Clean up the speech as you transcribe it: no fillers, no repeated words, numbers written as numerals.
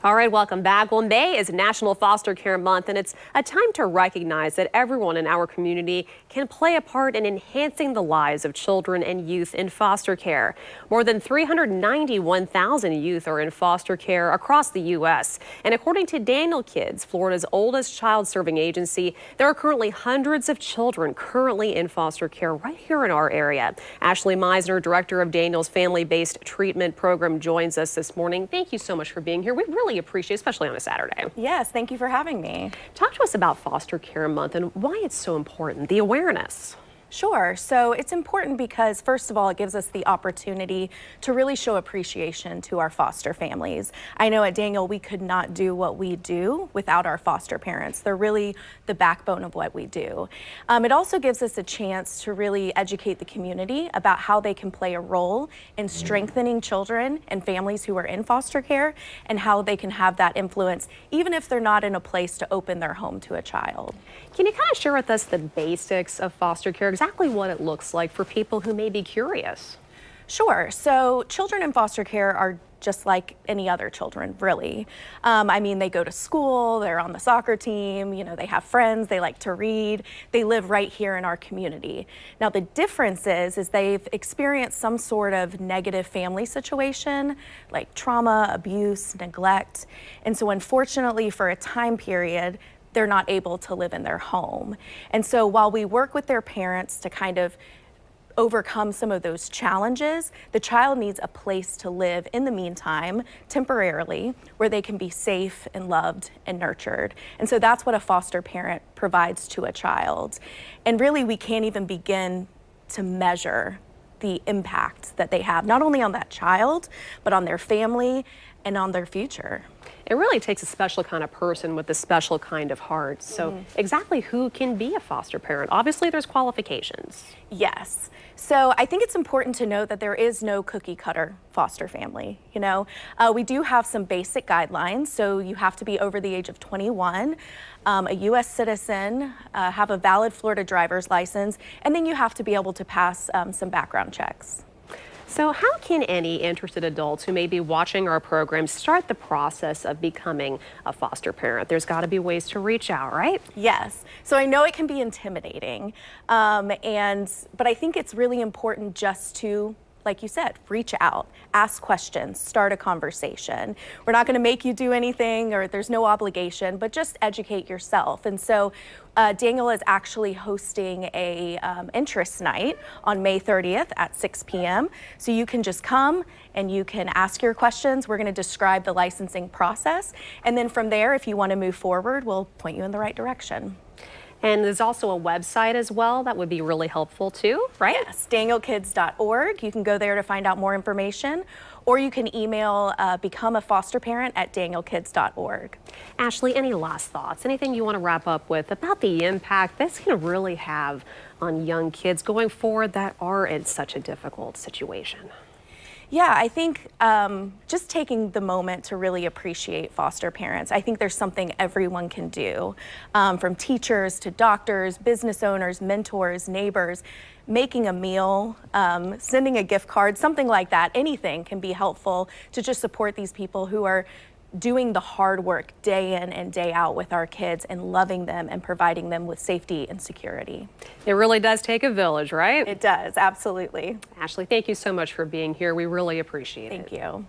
All right, welcome back. Well, May is National Foster Care Month, and it's a time to recognize that everyone in our community can play a part in enhancing the lives of children and youth in foster care. More than 391,000 youth are in foster care across the U.S. And according to Daniel Kids, Florida's oldest child-serving agency, there are currently hundreds of children currently in foster care right here in our area. Ashley Meissner, director of Daniel's family-based treatment program, joins us this morning. Thank you so much for being here. We really appreciate it, especially on a Saturday. Yes, thank you for having me. Talk to us about Foster Care Month and why it's so important, the awareness. Sure. So it's important because, first of all, it gives us the opportunity to really show appreciation to our foster families. I know at Daniel, we could not do what we do without our foster parents. They're really the backbone of what we do. It also gives us a chance to really educate the community about how they can play a role in strengthening children and families who are in foster care and how they can have that influence, even if they're not in a place to open their home to a child. Can you kind of share with us the basics of foster care, exactly what it looks like for people who may be curious? Sure. So children in foster care are just like any other children, really. I mean, they go to school, they're on the soccer team, they have friends, they like to read, they live right here in our community. Now, the difference is they've experienced some sort of negative family situation, like trauma, abuse, neglect. And so unfortunately, for a time period, they're not able to live in their home. And so while we work with their parents to kind of overcome some of those challenges, the child needs a place to live in the meantime, temporarily, where they can be safe and loved and nurtured. And so that's what a foster parent provides to a child. And really, we can't even begin to measure the impact that they have, not only on that child, but on their family and on their future. It really takes a special kind of person with a special kind of heart. So exactly who can be a foster parent? Obviously, there's qualifications. Yes. So I think it's important to note that there is no cookie cutter foster family. We do have some basic guidelines. So you have to be over the age of 21, a U.S. citizen, have a valid Florida driver's license, and then you have to be able to pass some background checks. So how can any interested adults who may be watching our program start the process of becoming a foster parent? There's got to be ways to reach out, right? Yes. So I know it can be intimidating, but I think it's really important just to, like you said, reach out, ask questions, start a conversation. We're not going to make you do anything, or there's no obligation, but just educate yourself. And so Daniel is actually hosting a interest night on May 30th at 6 p.m. So you can just come and you can ask your questions. We're going to describe the licensing process. And then from there, if you want to move forward, we'll point you in the right direction. And there's also a website as well that would be really helpful too, right? Yes, danielkids.org. You can go there to find out more information, or you can email becomeafosterparent@danielkids.org. Ashley, any last thoughts? Anything you want to wrap up with about the impact this can really have on young kids going forward that are in such a difficult situation? Yeah, I think just taking the moment to really appreciate foster parents. I think there's something everyone can do, from teachers to doctors, business owners, mentors, neighbors. Making a meal, sending a gift card, something like that. Anything can be helpful to just support these people who are doing the hard work day in and day out with our kids and loving them and providing them with safety and security. It really does take a village, right? It does, absolutely. Ashley, thank you so much for being here. We really appreciate it. Thank you.